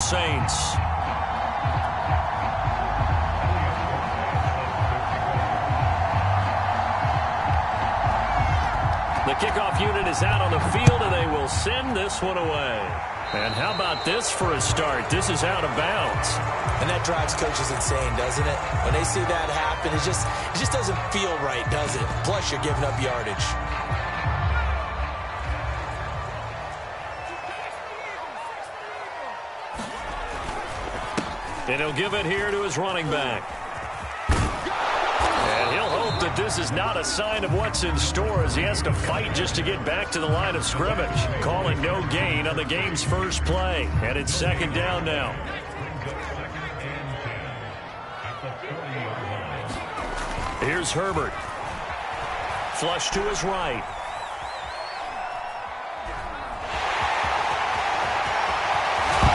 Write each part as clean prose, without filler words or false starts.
Saints. The kickoff unit is out on the field, and they will send this one away. And how about this for a start? This is out of bounds. And that drives coaches insane, doesn't it? When they see that happen, it just doesn't feel right, does it? Plus, you're giving up yardage. And he'll give it here to his running back. And he'll hope that this is not a sign of what's in store as he has to fight just to get back to the line of scrimmage. Calling no gain on the game's first play. And it's second down now. Here's Herbert. Flush to his right.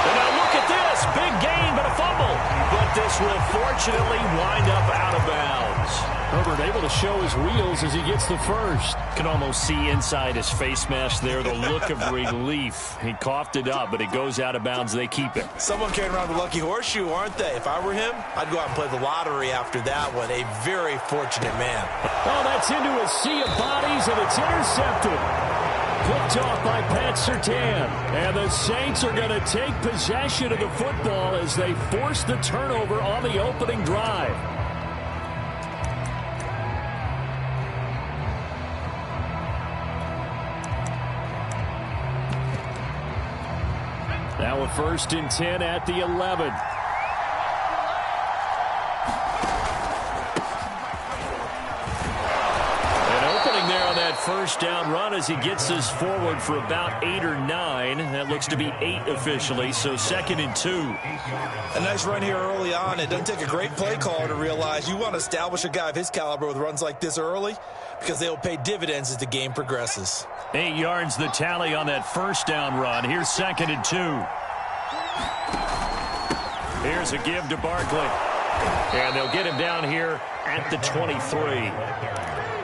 And now look at this. Big gain, but a fumble. But this will fortunately wind up out of bounds. Herbert able to show his wheels as he gets the first. Can almost see inside his face mask there the look of relief. He coughed it up, but it goes out of bounds. They keep it. Someone carrying around the lucky horseshoe, aren't they? If I were him, I'd go out and play the lottery after that one. A very fortunate man. Oh, that's into a sea of bodies, and it's intercepted. Picked off by Pat Surtain. And the Saints are going to take possession of the football as they force the turnover on the opening drive. Now a 1st and 10 at the 11. First down run as he gets this forward for about 8 or 9. That looks to be 8 officially, so 2nd and 2. A nice run here early on. It doesn't take a great play caller to realize you want to establish a guy of his caliber with runs like this early because they will pay dividends as the game progresses. 8 yards the tally on that first down run. Here's 2nd and 2. Here's a give to Barkley. And they'll get him down here at the 23.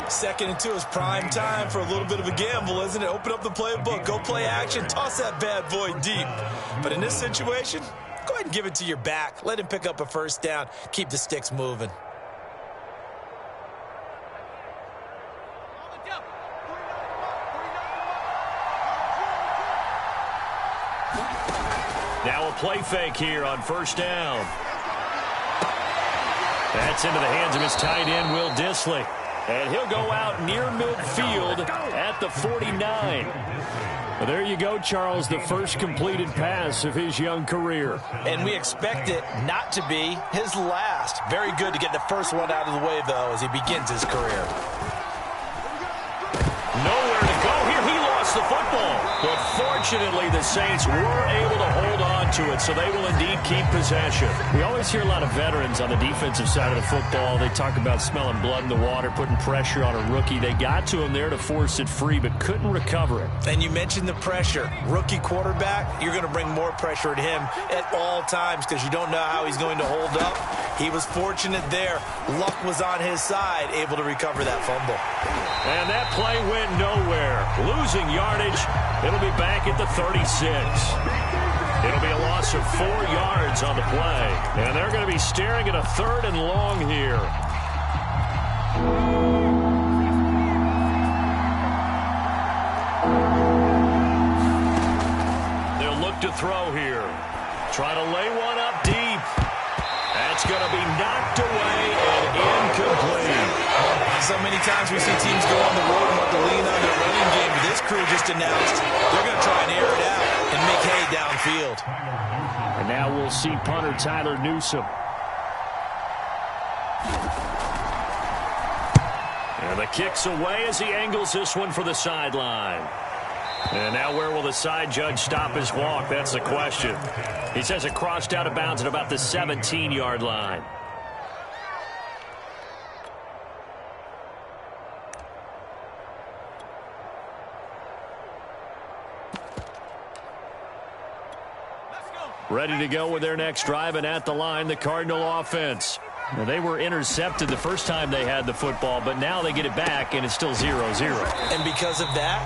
2nd and 2 is prime time for a little bit of a gamble, isn't it? Open up the playbook, go play action, toss that bad boy deep. But in this situation, go ahead and give it to your back. Let him pick up a first down. Keep the sticks moving. Now a play fake here on first down. That's into the hands of his tight end, Will Dissly. And he'll go out near midfield at the 49. Well, there you go, Charles, the first completed pass of his young career. And we expect it not to be his last. Very good to get the first one out of the way, though, as he begins his career. Nowhere to go here. He lost the football. But fortunately, the Saints were able to hold on to it, so they will indeed keep possession. We always hear a lot of veterans on the defensive side of the football. They talk about smelling blood in the water, putting pressure on a rookie. They got to him there to force it free, but couldn't recover it. And you mentioned the pressure. Rookie quarterback, you're going to bring more pressure at him at all times because you don't know how he's going to hold up. He was fortunate there. Luck was on his side, able to recover that fumble. And that play went nowhere. Losing yardage. It'll be back at the 36. It'll be a loss of 4 yards on the play. And they're going to be staring at a 3rd and long here. They'll look to throw here. Try to lay one up deep. That's going to be knocked away and incomplete. So many times we see teams go on the road and want to lean on their running game. But this crew just announced they're going to try and air it out and make hay downfield. And now we'll see punter Tyler Newsome. And the kick's away as he angles this one for the sideline. And now where will the side judge stop his walk? That's the question. He says it crossed out of bounds at about the 17-yard line. Ready to go with their next drive, and at the line, the Cardinal offense. Now, they were intercepted the first time they had the football, but now they get it back, and it's still 0-0. And because of that,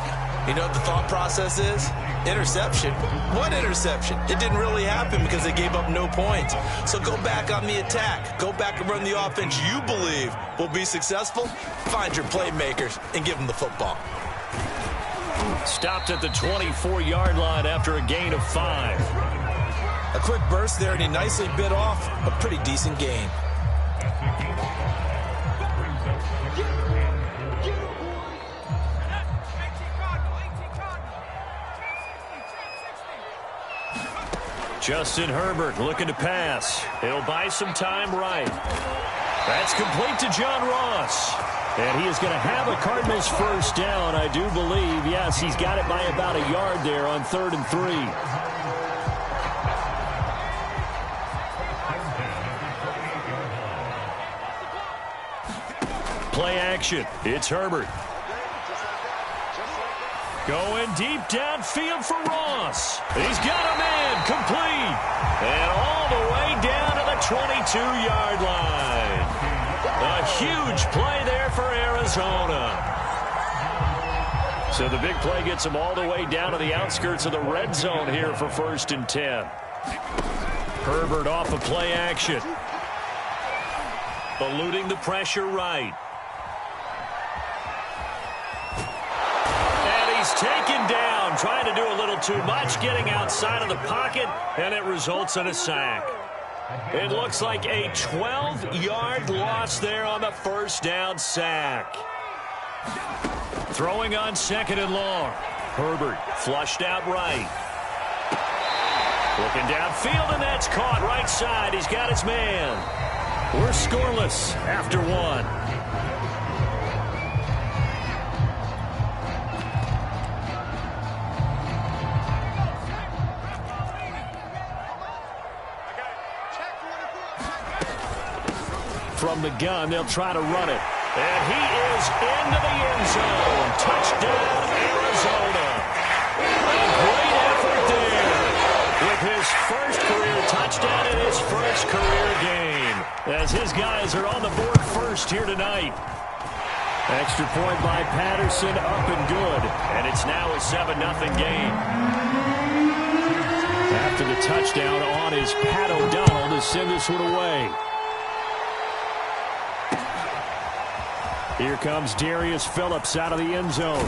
you know what the thought process is? Interception? What interception? It didn't really happen because they gave up no points. So go back on the attack. Go back and run the offense you believe will be successful. Find your playmakers and give them the football. Stopped at the 24-yard line after a gain of 5. A quick burst there, and he nicely bit off a pretty decent gain. Justin Herbert looking to pass. He'll buy some time right. That's complete to John Ross. And he is going to have a Cardinals first down, I do believe. Yes, he's got it by about a yard there on 3rd and 3. Play action. It's Herbert. Going deep downfield for Ross. He's got a man complete. And all the way down to the 22-yard line. A huge play there for Arizona. So the big play gets him all the way down to the outskirts of the red zone here for 1st and 10. Herbert off of play action. Eluding the pressure right. He's taken down, trying to do a little too much, getting outside of the pocket, and it results in a sack. It looks like a 12-yard loss there on the first down sack. Throwing on 2nd and long. Herbert flushed out right. Looking downfield, and that's caught right side. He's got his man. We're scoreless after 1. From the gun, they'll try to run it. And he is into the end zone. Touchdown, Arizona. A great effort there with his first career touchdown in his first career game. As his guys are on the board first here tonight. Extra point by Patterson, up and good. And it's now a 7-0 game. After the touchdown on is Pat O'Donnell to send this one away. Here comes Darius Phillips out of the end zone.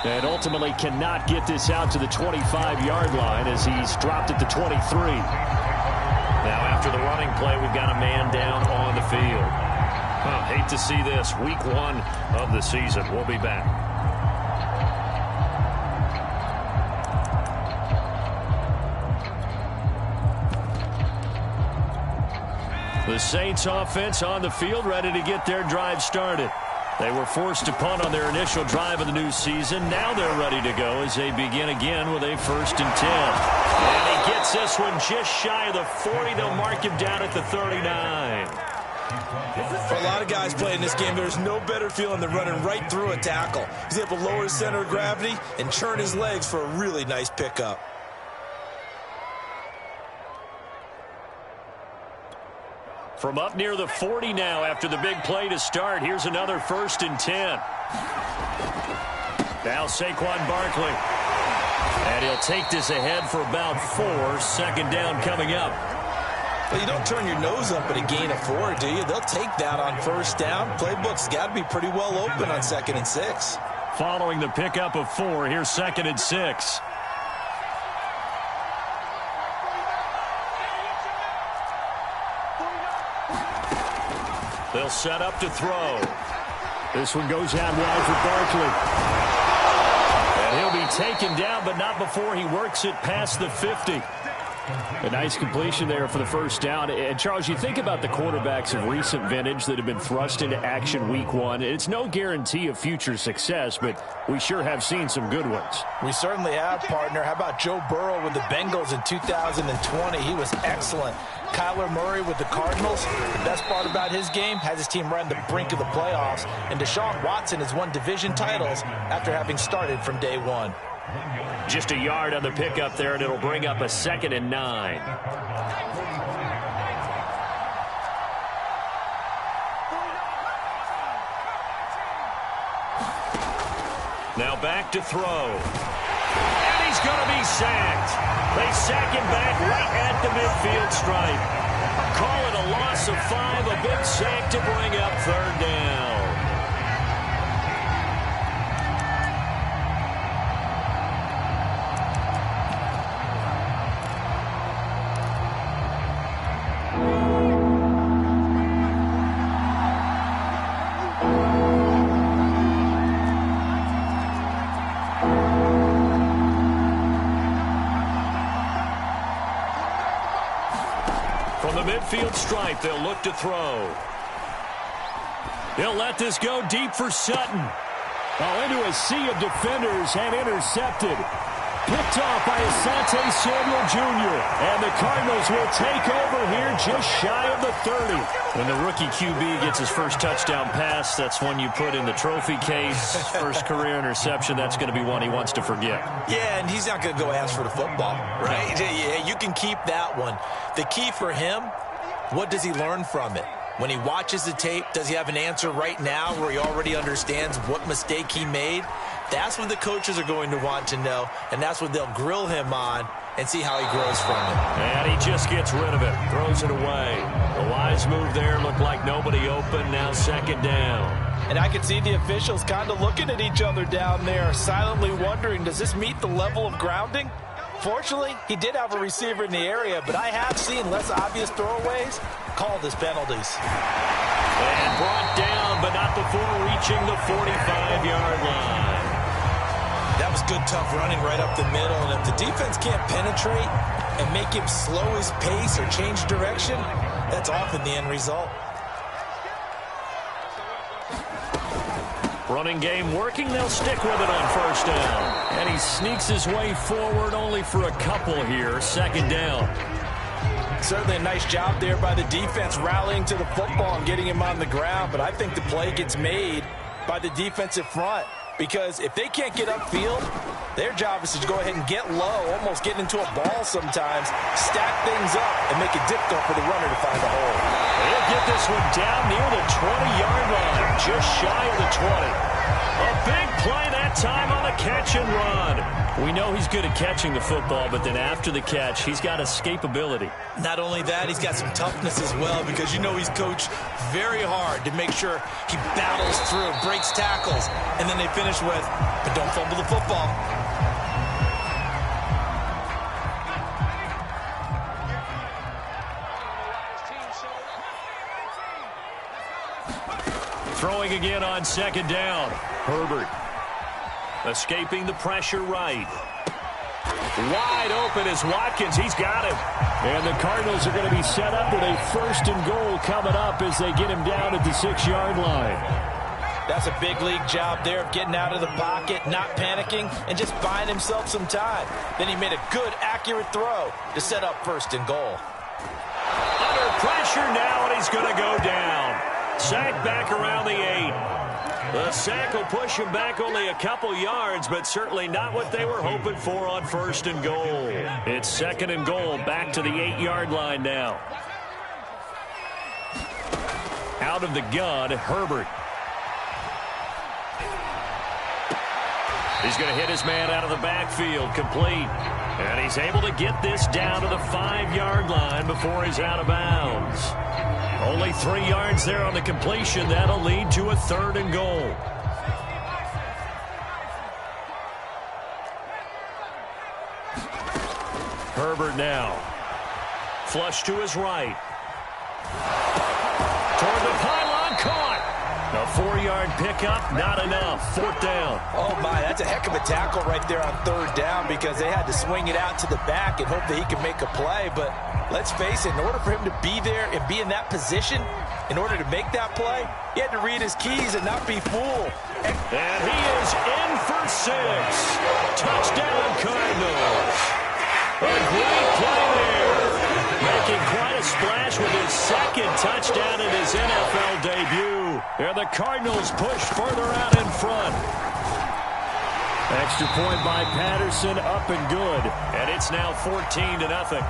And ultimately cannot get this out to the 25-yard line as he's dropped at the 23. Now after the running play, we've got a man down on the field. Hate to see this. Week 1 of the season. We'll be back. The Saints offense on the field, ready to get their drive started. They were forced to punt on their initial drive of the new season. Now they're ready to go as they begin again with a 1st and 10. And he gets this one just shy of the 40. They'll mark him down at the 39. For a lot of guys playing this game, there's no better feeling than running right through a tackle. He's able to lower his center of gravity and churn his legs for a really nice pickup. From up near the 40 now after the big play to start. Here's another 1st and 10. Now Saquon Barkley. And he'll take this ahead for about 4. 2nd down coming up. Well, you don't turn your nose up at a gain of 4, do you? They'll take that on 1st down. Playbook's got to be pretty well open on 2nd and 6. Following the pickup of 4, here's 2nd and 6. They'll set up to throw. This one goes out wide for Barkley. And he'll be taken down, but not before he works it past the 50. A nice completion there for the 1st down. And, Charles, you think about the quarterbacks of recent vintage that have been thrust into action week 1. It's no guarantee of future success, but we sure have seen some good ones. We certainly have, partner. How about Joe Burrow with the Bengals in 2020? He was excellent. Kyler Murray with the Cardinals. The best part about his game, has his team right on the brink of the playoffs. And Deshaun Watson has won division titles after having started from day 1. Just a yard on the pickup there, and it'll bring up a 2nd and 9. Now back to throw. And he's going to be sacked. They sack him back right at the midfield stripe. Call it a loss of 5, a big sack to bring up third down. Midfield stripe, they'll look to throw. He'll let this go deep for Sutton. Oh, into a sea of defenders and intercepted. Picked off by Asante Samuel Jr. And the Cardinals will take over here just shy of the 30. When the rookie QB gets his first touchdown pass, that's one you put in the trophy case. First career interception, that's going to be one he wants to forget. Yeah, and he's not going to go ask for the football, right? Yeah, you can keep that one. The key for him, what does he learn from it? When he watches the tape, does he have an answer right now where he already understands what mistake he made? That's what the coaches are going to want to know, and that's what they'll grill him on and see how he grows from it. And he just gets rid of it, throws it away. The wise move there, looked like nobody open, now second down. And I can see the officials kind of looking at each other down there, silently wondering, does this meet the level of grounding? Fortunately, he did have a receiver in the area, but I have seen less obvious throwaways called as penalties. And brought down, but not before reaching the 45-yard line. That was good, tough running right up the middle, and if the defense can't penetrate and make him slow his pace or change direction, that's often the end result. Running game working, they'll stick with it on first down. And he sneaks his way forward only for a couple here, second down. Certainly a nice job there by the defense rallying to the football and getting him on the ground, but I think the play gets made by the defensive front. Because if they can't get upfield, their job is to go ahead and get low, almost get into a ball sometimes, stack things up, and make it difficult for the runner to find a hole. They'll get this one down near the 20-yard line, just shy of the 20. A big play that time on the catch and run. We know he's good at catching the football, but then after the catch, he's got escapability. Not only that, he's got some toughness as well, because you know he's coached very hard to make sure he battles through, breaks tackles, and then they finish with, but don't fumble the football. Throwing again on second down. Herbert escaping the pressure right. Wide open is Watkins. He's got him. And the Cardinals are going to be set up with a first and goal coming up as they get him down at the 6-yard line. That's a big league job there of getting out of the pocket, not panicking, and just buying himself some time. Then he made a good, accurate throw to set up first and goal. Under pressure now, and he's going to go down. Sack back around the 8. The sack will push him back only a couple yards, but certainly not what they were hoping for on first and goal. It's second and goal, back to the 8-yard line now. Out of the gun, Herbert. He's going to hit his man out of the backfield, complete. And he's able to get this down to the 5-yard line before he's out of bounds. Only 3 yards there on the completion. That'll lead to a third and goal. Herbert now. Flush to his right. Toward the pylon, caught. A 4-yard pickup, not enough. Fourth down. Oh, my, that's a heck of a tackle right there on third down, because they had to swing it out to the back and hope that he could make a play. But let's face it, in order for him to be there and be in that position, in order to make that play, he had to read his keys and not be fooled. And he is in for 6. Touchdown, Cardinals. A great play there. Making quite a splash with his second touchdown in his NFL debut. And the Cardinals push further out in front. Extra point by Patterson, up and good. And it's now 14-0.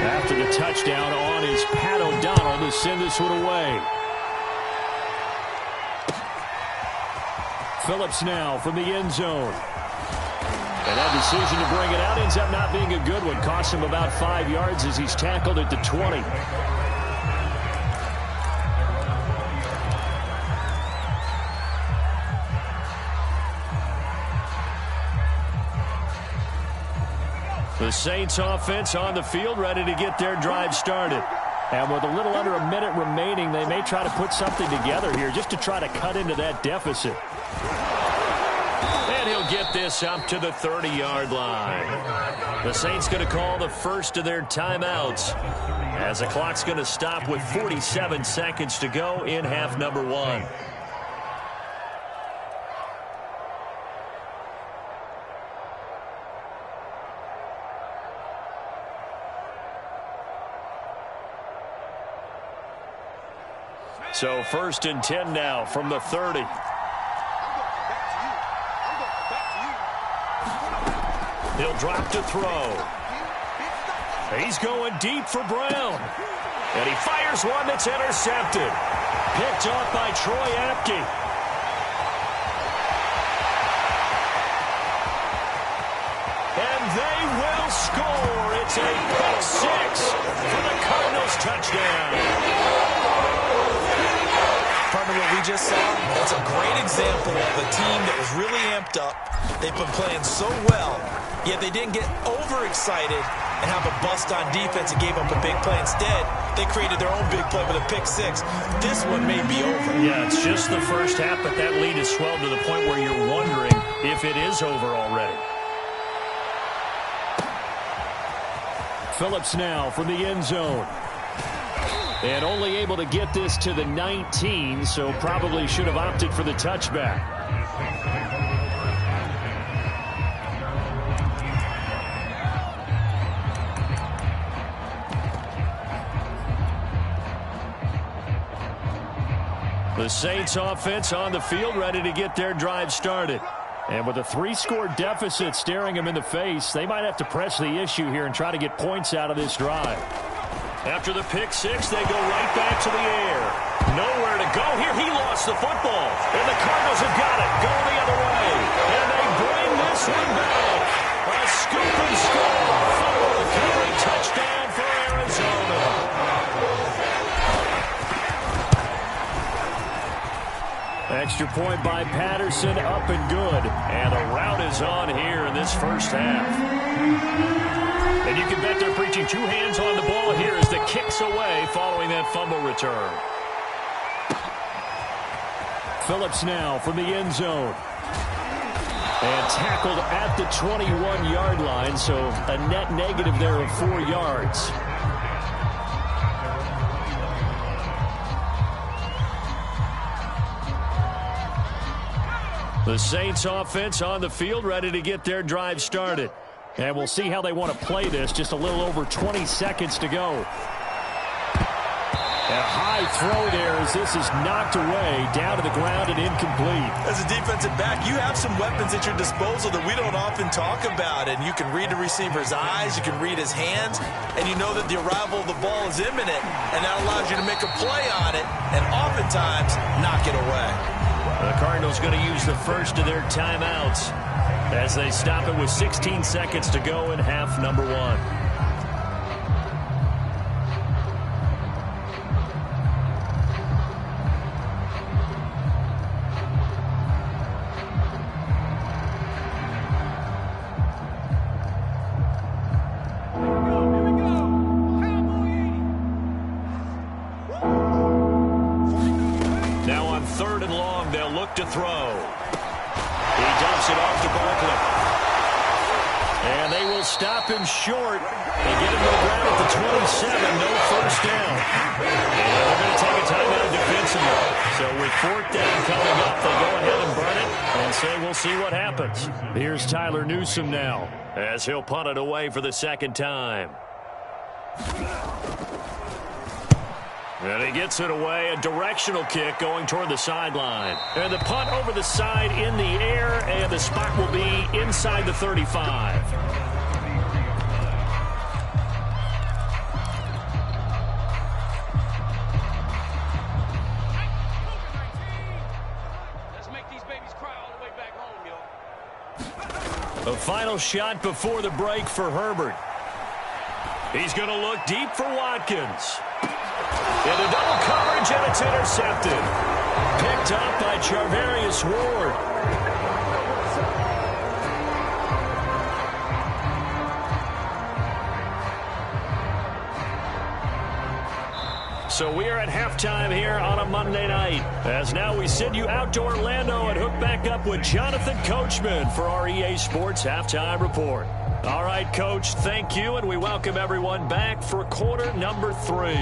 After the touchdown on is Pat O'Donnell to send this one away. Phillips now from the end zone. And that decision to bring it out ends up not being a good one. Costs him about 5 yards as he's tackled at the 20. The Saints offense on the field, ready to get their drive started. And with a little under a minute remaining, they may try to put something together here just to try to cut into that deficit. And he'll get this up to the 30-yard line. The Saints going to call the first of their timeouts as the clock's going to stop with 47 seconds to go in half number 1. So 1st and 10 now from the 30. He'll drop to throw. He's going deep for Brown. And he fires one that's intercepted. Picked off by Troy Apke. And they will score. It's a pick 6 for the Cardinals touchdown. Partner, what we just saw, that's a great example of a team that was really amped up. They've been playing so well, yet they didn't get overexcited and have a bust on defense and gave up a big play. Instead, they created their own big play with a pick 6. This one may be over. Yeah, it's just the first half, but that lead is swelled to the point where you're wondering if it is over already. Phillips now from the end zone. And only able to get this to the 19, so probably should have opted for the touchback. The Saints offense on the field, ready to get their drive started. And with a 3-score deficit staring them in the face, they might have to press the issue here and try to get points out of this drive. After the pick 6, they go right back to the air. Nowhere to go here. He lost the football. And the Cardinals have got it. Going the other way. And they bring this one back. A scoop and score. Fumble recovery touchdown for Arizona. Extra point by Patterson, up and good. And the route is on here in this first half. And you can bet they're preaching 2 hands on the ball here as the kick's away following that fumble return. Phillips now from the end zone. And tackled at the 21-yard line, so a net negative there of 4 yards. The Saints offense on the field, ready to get their drive started. And we'll see how they want to play this. Just a little over 20 seconds to go. A high throw there as this is knocked away, down to the ground and incomplete. As a defensive back, you have some weapons at your disposal that we don't often talk about. And you can read the receiver's eyes, you can read his hands, and you know that the arrival of the ball is imminent. And that allows you to make a play on it and oftentimes knock it away. The Cardinals going to use the first of their timeouts as they stop it with 16 seconds to go in half number 1. Now on 3rd and long, they'll look to throw. He dumps it off to Barkley. And they will stop him short. They get him to the ground at the 27. No first down. And they're going to take a timeout defensively. So with 4th down coming up, they go ahead and burn it and say we'll see what happens. Here's Tyler Newsome now, as he'll punt it away for the 2nd time. And he gets it away, a directional kick going toward the sideline. And the punt over the side in the air, and the spot will be inside the 35. Let's make these babies cry all the way. final shot before the break for Herbert. He's going to look deep for Watkins. Into double coverage, and it's intercepted. Picked up by Charvarius Ward. So we are at halftime here on a Monday night. As now we send you out to Orlando and hook back up with Jonathan Coachman for our EA Sports Halftime Report. All right, Coach, thank you, and we welcome everyone back for quarter number 3.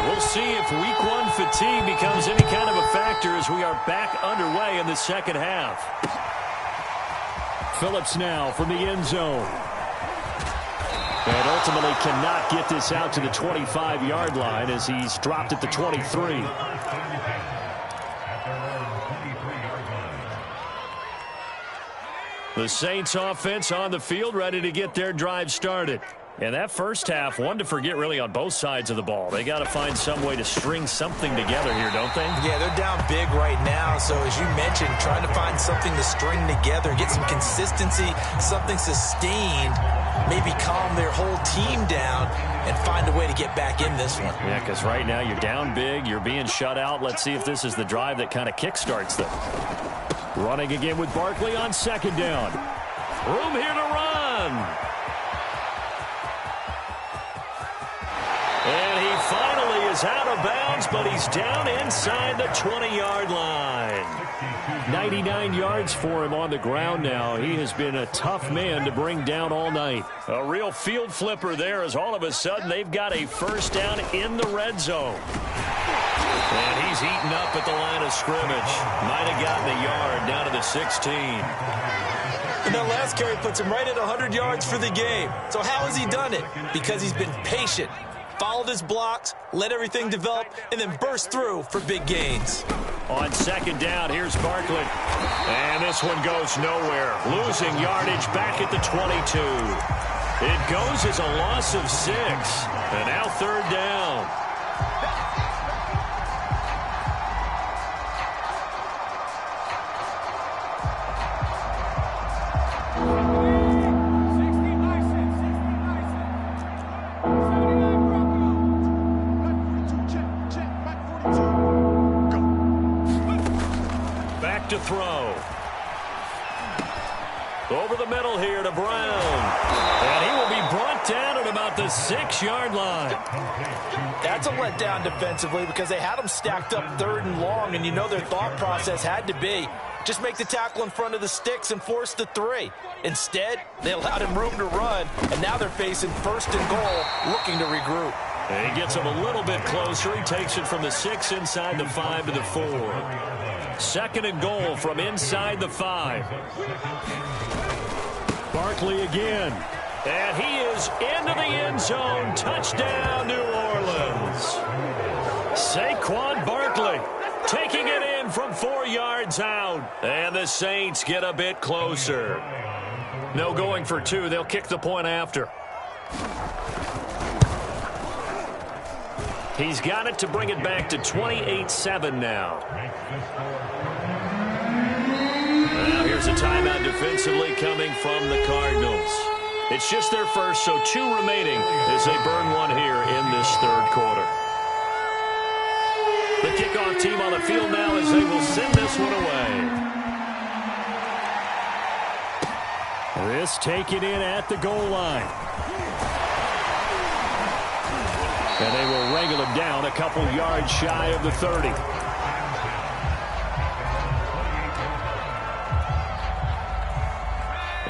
We'll see if week 1 fatigue becomes any kind of a factor as we are back underway in the second half. Phillips now from the end zone. And ultimately cannot get this out to the 25-yard line as he's dropped at the 23. The Saints offense on the field ready to get their drive started. And that first half, one to forget really on both sides of the ball. They got to find some way to string something together here, don't they? Yeah, they're down big right now. So as you mentioned, trying to find something to string together, get some consistency, something sustained, maybe calm their whole team down and find a way to get back in this one. Yeah, because right now you're down big, you're being shut out. Let's see if this is the drive that kind of kickstarts them. Running again with Barkley on second down. Room here to run. And he finally is out of bounds, but he's down inside the 20-yard line. 99 yards for him on the ground now. He has been a tough man to bring down all night. A real field flipper there as all of a sudden they've got a first down in the red zone. And he's eaten up at the line of scrimmage. Might have gotten a yard down to the 16. And that last carry puts him right at 100 yards for the game. So how has he done it? Because he's been patient. Followed his blocks, let everything develop, and then burst through for big gains. On second down, here's Barkley. And this one goes nowhere. Losing yardage back at the 22. It goes as a loss of 6. And now third down. To throw. Over the middle here to Brown. And he will be brought down at about the 6-yard line. That's a letdown defensively because they had him stacked up third and long, and you know their thought process had to be just make the tackle in front of the sticks and force the 3. Instead, they allowed him room to run, and now they're facing first and goal, looking to regroup. And he gets him a little bit closer. He takes it from the 6 inside the 5 to the 4. Second and goal from inside the 5. Barkley again. And he is into the end zone. Touchdown, New Orleans. Saquon Barkley taking it in from 4 yards out. And the Saints get a bit closer. No going for 2. They'll kick the point after. He's got it to bring it back to 28-7 now. Now here's a timeout defensively coming from the Cardinals. It's just their first, so 2 remaining as they burn one here in this third quarter. The kickoff team on the field now as they will send this one away. This taken in at the goal line. And they will wrangle him down a couple yards shy of the 30.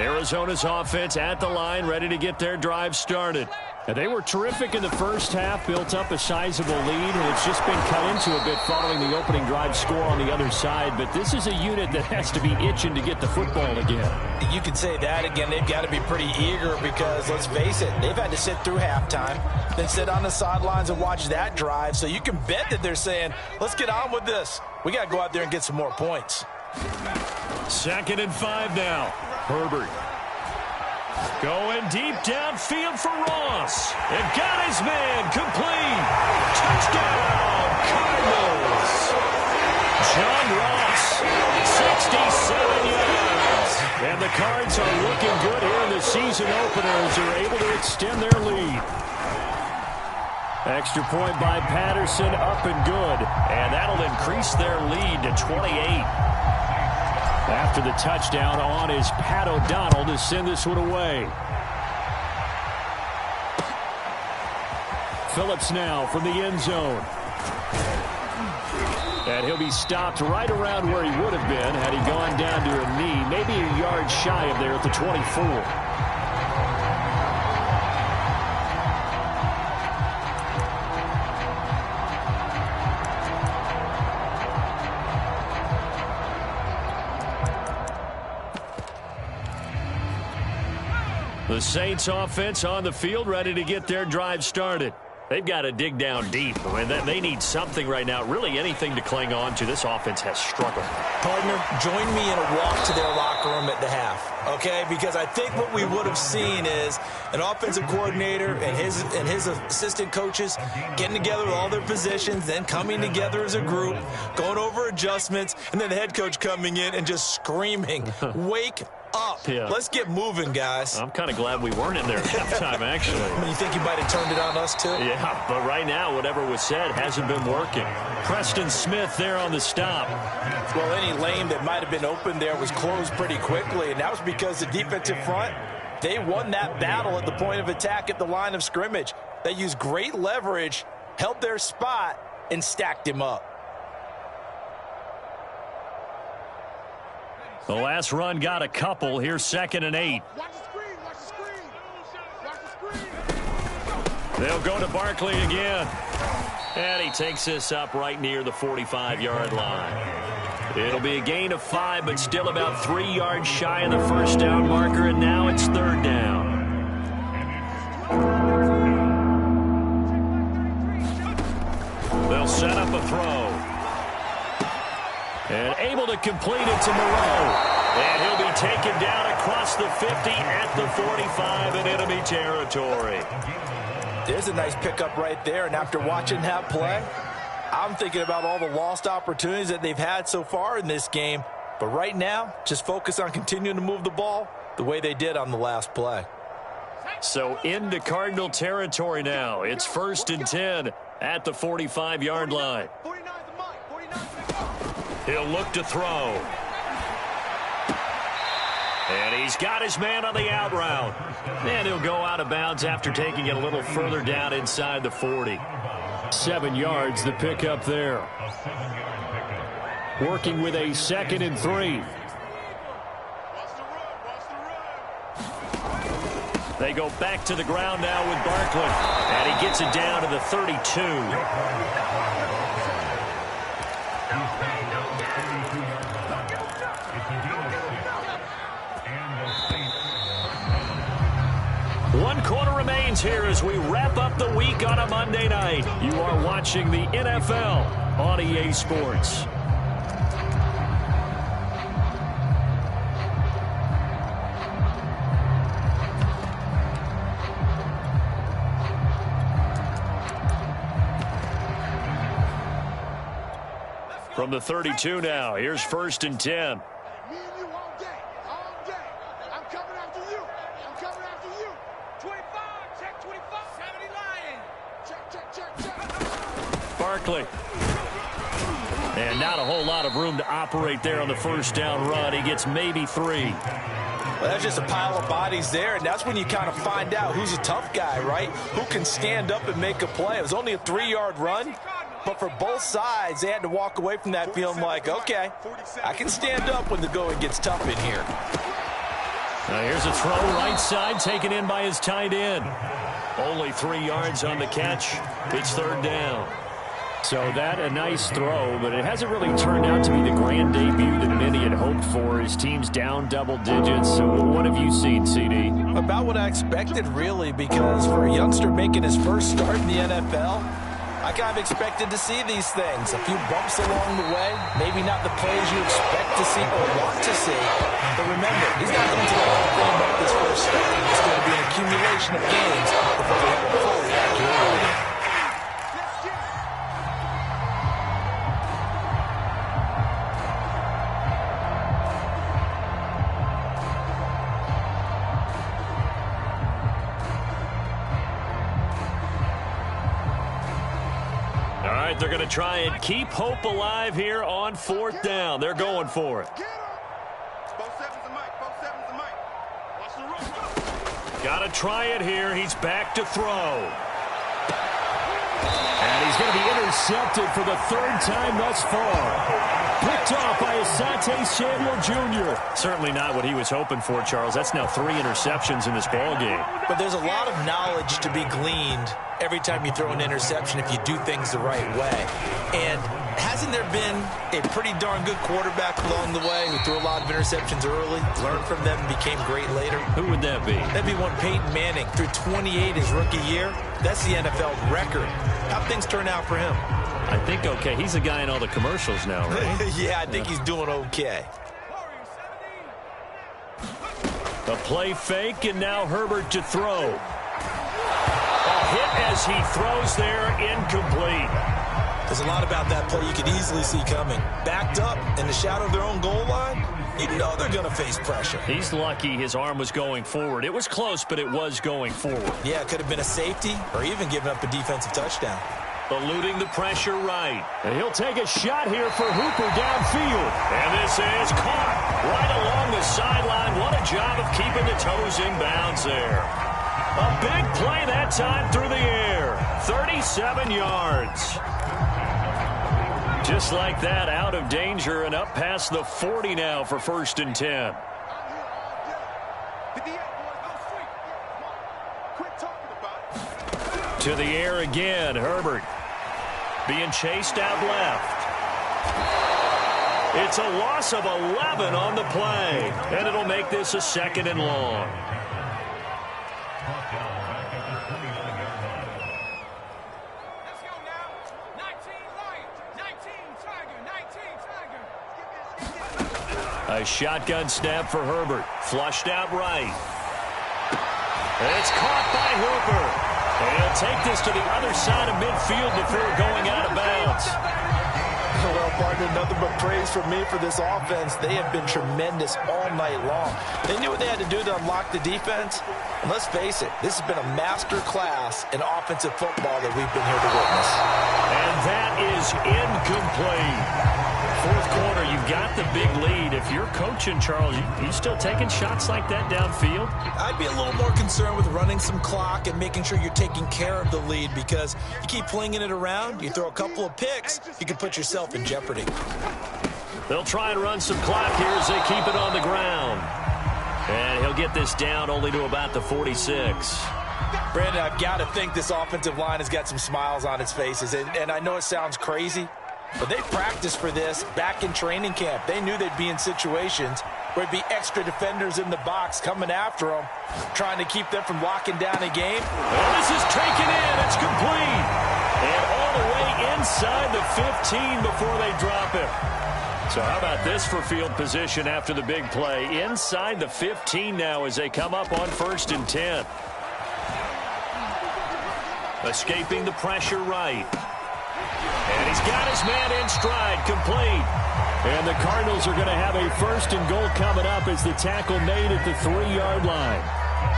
Arizona's offense at the line, ready to get their drive started. And they were terrific in the first half, built up a sizable lead, and it's just been cut into a bit following the opening drive score on the other side. But this is a unit that has to be itching to get the football again. You could say that again. They've got to be pretty eager because, let's face it, they've had to sit through halftime, then sit on the sidelines and watch that drive. So you can bet that they're saying, let's get on with this. We got to go out there and get some more points. 2nd and 5 now. Herbert Going deep downfield for Ross. And got his man complete. Touchdown, Cardinals. John Ross, 67 yards. And the Cards are looking good here in the season opener as they're able to extend their lead. Extra point by Patterson, up and good. And that'll increase their lead to 28. After the touchdown, on is Pat O'Donnell to send this one away. Phillips now from the end zone. And he'll be stopped right around where he would have been had he gone down to a knee, maybe a yard shy of there at the 24. The Saints offense on the field ready to get their drive started. They've got to dig down deep. I mean, they need something right now, really anything to cling on to. This offense has struggled. Partner, join me in a walk to their locker room at the half, okay? Because I think what we would have seen is an offensive coordinator and his assistant coaches getting together with all their positions, then coming together as a group, going over adjustments, and then the head coach coming in and just screaming, wake up. Yeah. Let's get moving, guys. I'm kind of glad we weren't in there at halftime, actually. You think you might have turned it on us, too? Yeah, but right now, whatever was said hasn't been working. Preston Smith there on the stop. Well, any lane that might have been open there was closed pretty quickly, and that was because the defensive front, they won that battle at the point of attack at the line of scrimmage. They used great leverage, held their spot, and stacked him up. The last run got a couple. Here's 2nd and 8. Watch the screen. Watch the screen. Watch the screen. They'll go to Barkley again. And he takes this up right near the 45-yard line. It'll be a gain of 5, but still about 3 yards shy of the first down marker, and now it's 3rd down. They'll set up a throw. And able to complete it to Moreau. And he'll be taken down across the 50 at the 45 in enemy territory. There's a nice pickup right there, and after watching that play, I'm thinking about all the lost opportunities that they've had so far in this game. But right now, just focus on continuing to move the ball the way they did on the last play. So into Cardinal territory now. It's 1st and 10 at the 45-yard line. He'll look to throw. And he's got his man on the out route. And he'll go out of bounds after taking it a little further down inside the 40. 7 yards, the pickup there. Working with a 2nd and 3. They go back to the ground now with Barkley. And he gets it down to the 32. One quarter remains here as we wrap up the week on a Monday night. You are watching the NFL on EA Sports. From the 32 now, here's 1st and 10. Me and you all day. All day. I'm coming after you. I'm coming after you. 25. Check 25. 70 Lion. Check. Barkley. And not a whole lot of room to operate there on the first down run. He gets maybe 3. Well, that's just a pile of bodies there, and that's when you kind of find out who's a tough guy, right? Who can stand up and make a play. It was only a 3-yard run, but for both sides, they had to walk away from that feeling like, okay, I can stand up when the going gets tough in here. Now here's a throw right side taken in by his tight end. Only 3 yards on the catch. It's 3rd down. So that a nice throw, but it hasn't really turned out to be the grand debut that many had hoped for. His team's down double digits. So what have you seen, CD? About what I expected, really, because for a youngster making his first start in the NFL, I kind of expected to see these things. A few bumps along the way. Maybe not the plays you expect to see or want to see. But remember, he's not going to the Hall of Fame up this first start. It's going to be an accumulation of games before we have a fully accurate rating. They're going to try and keep hope alive here on 4th down. They're going for it. Got to try it here. He's back to throw. And he's going to be intercepted for the 3rd time thus far. Picked off by Asante Samuel Jr. Certainly not what he was hoping for, Charles. That's now 3 interceptions in this ball game. But there's a lot of knowledge to be gleaned every time you throw an interception if you do things the right way. And hasn't there been a pretty darn good quarterback along the way who threw a lot of interceptions early, learned from them, and became great later? Who would that be? That'd be one Peyton Manning. Threw 28 his rookie year. That's the NFL record. How'd things turn out for him? I think okay. He's a guy in all the commercials now, right? Yeah, I think he's doing okay. A play fake, and now Herbert to throw. A hit as he throws there, incomplete. There's a lot about that play you could easily see coming. Backed up in the shadow of their own goal line, you know they're going to face pressure. He's lucky his arm was going forward. It was close, but it was going forward. Yeah, it could have been a safety or even given up a defensive touchdown. Eluding the pressure right. And he'll take a shot here for Hooper downfield. And this is caught right along the sideline. What a job of keeping the toes in bounds there. A big play that time through the air. 37 yards. Just like that, out of danger and up past the 40 now for 1st and 10. To the air again, Herbert. Being chased out left. It's a loss of 11 on the play. And it'll make this a 2nd and long. Let's go now. 19 Lions, 19 Tiger, 19 Tiger. A shotgun snap for Herbert. Flushed out right. And it's caught by Hooper. And he'll take this to the other side of midfield before going out of bounds. Well, partner, nothing but praise from me for this offense. They have been tremendous all night long. They knew what they had to do to unlock the defense. And let's face it, this has been a master class in offensive football that we've been here to witness. And that is incomplete. 4th quarter, you've got the big lead. If you're coaching, Charles, you still taking shots like that downfield? I'd be a little more concerned with running some clock and making sure you're taking care of the lead, because you keep flinging it around, you throw a couple of picks, you can put yourself in jeopardy. They'll try and run some clock here as they keep it on the ground. And he'll get this down only to about the 46. Brandon, I've got to think this offensive line has got some smiles on its faces, and I know it sounds crazy, but they practiced for this back in training camp. They knew they'd be in situations where there'd be extra defenders in the box coming after them, trying to keep them from locking down a game. Well, this is taken in. It's complete. And all the way inside the 15 before they drop it. So how about this for field position after the big play? Inside the 15 now as they come up on 1st and 10. Escaping the pressure right. And he's got his man in stride, complete. And the Cardinals are going to have a 1st and goal coming up as the tackle made at the 3-yard line.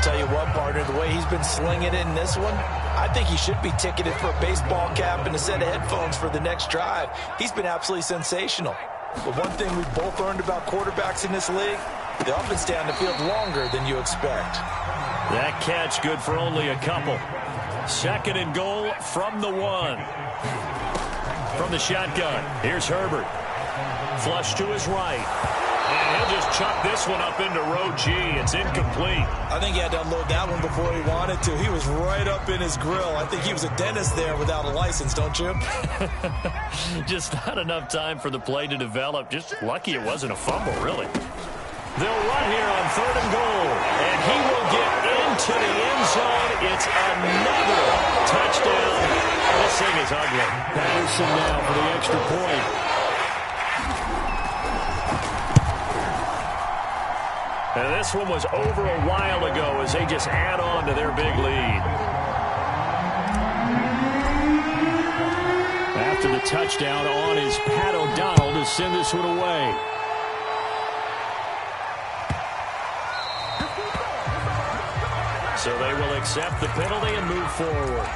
Tell you what, partner, the way he's been slinging it in this one, I think he should be ticketed for a baseball cap and a set of headphones for the next drive. He's been absolutely sensational. But one thing we've both learned about quarterbacks in this league, they often stay on the field longer than you expect. That catch good for only a couple. 2nd and goal from the 1. From the shotgun, here's Herbert. Flush to his right. And he'll just chuck this one up into row G. It's incomplete. I think he had to unload that one before he wanted to. He was right up in his grill. I think he was a dentist there without a license, don't you? Just not enough time for the play to develop. Just lucky it wasn't a fumble, really. They'll run here on 3rd and goal. And he will get into the end zone. It's another touchdown. This thing is is ugly. Patterson now for the extra point. And this one was over a while ago as they just add on to their big lead. After the touchdown on is Pat O'Donnell to send this one away. So they will accept the penalty and move forward.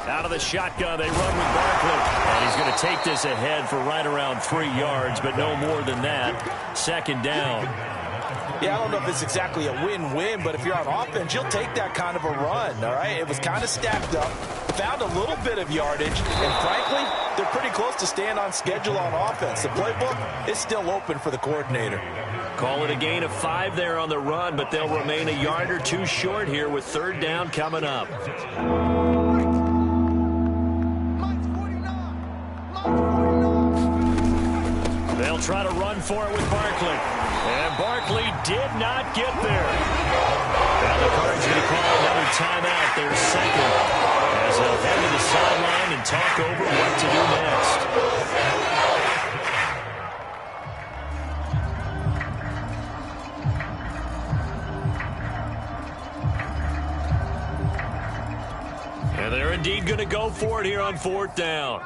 Out of the shotgun, they run with Barkley. And he's going to take this ahead for right around 3 yards, but no more than that. Second down. Yeah, I don't know if it's exactly a win-win, but if you're on offense, you'll take that kind of a run, all right? It was kind of stacked up, found a little bit of yardage, and frankly, they're pretty close to staying on schedule on offense. The playbook is still open for the coordinator. Call it a gain of 5 there on the run, but they'll remain a yard or two short here with third down coming up. They'll try to run for it with Barkley. And Barkley did not get there. Now the Cards going to call another timeout, their second, as they'll head to the sideline and talk over what to do next. And they're indeed going to go for it here on fourth down.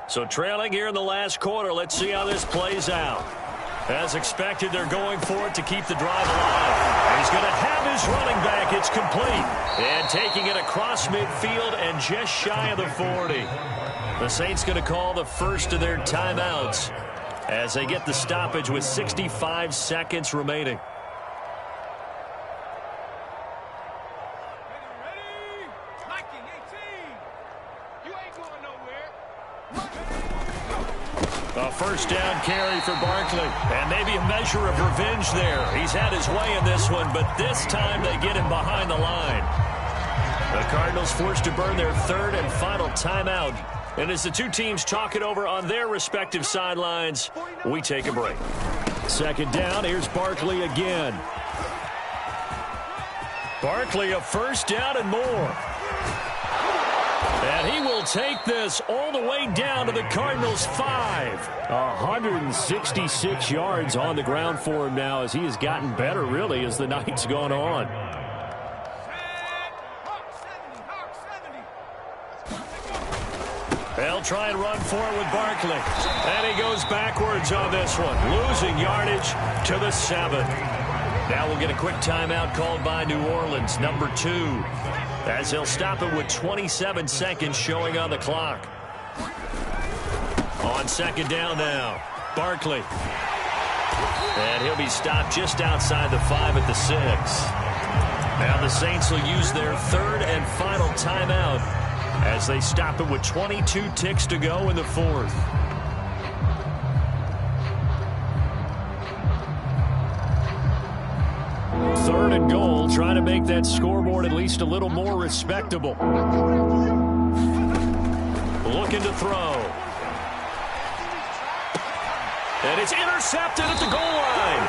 So trailing here in the last quarter, let's see how this plays out. As expected, they're going for it to keep the drive alive. He's going to have his running back. It's complete. And taking it across midfield and just shy of the 40. The Saints going to call the first of their timeouts as they get the stoppage with 65 seconds remaining. A first down carry for Barkley. And maybe a measure of revenge there. He's had his way in this one, but this time they get him behind the line. The Cardinals forced to burn their third and final timeout. And as the two teams talk it over on their respective sidelines, we take a break. Second down, here's Barkley again. Barkley a first down and more. And he will take this all the way down to the Cardinals' 5. 166 yards on the ground for him now as he has gotten better, really, as the night's gone on. They'll try and run for it with Barkley. And he goes backwards on this one, losing yardage to the 7. Now we'll get a quick timeout called by New Orleans, number 2. As they'll stop it with 27 seconds showing on the clock. On second down now, Barkley. And he'll be stopped just outside the 5 at the 6. Now the Saints will use their third and final timeout as they stop it with 22 ticks to go in the 4th. Third and goal, trying to make that scoreboard at least a little more respectable. Looking to throw. And it's intercepted at the goal line.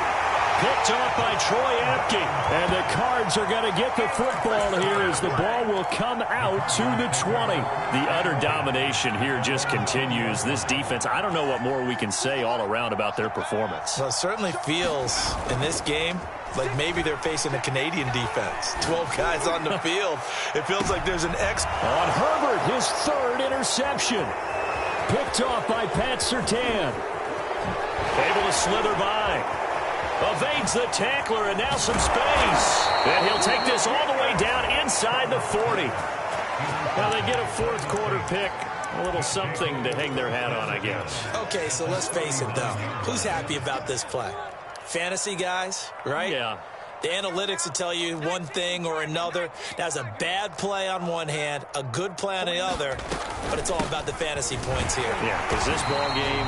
Picked off by Troy Apke. And the Cards are going to get the football here as the ball will come out to the 20. The utter domination here just continues. This defense, I don't know what more we can say all around about their performance. Well, it certainly feels in this game like maybe they're facing a Canadian defense. 12 guys on the field. It feels like there's an X. On Herbert, his third interception. Picked off by Pat Surtain. Able to slither by. Evades the tackler, and now some space. And he'll take this all the way down inside the 40. Now they get a fourth quarter pick. A little something to hang their hat on, I guess. Okay, so let's face it, though. Who's happy about this play? Fantasy guys, right? Yeah. The analytics will tell you one thing or another. That's a bad play on one hand, a good play on the other, but it's all about the fantasy points here. Yeah, because this ball game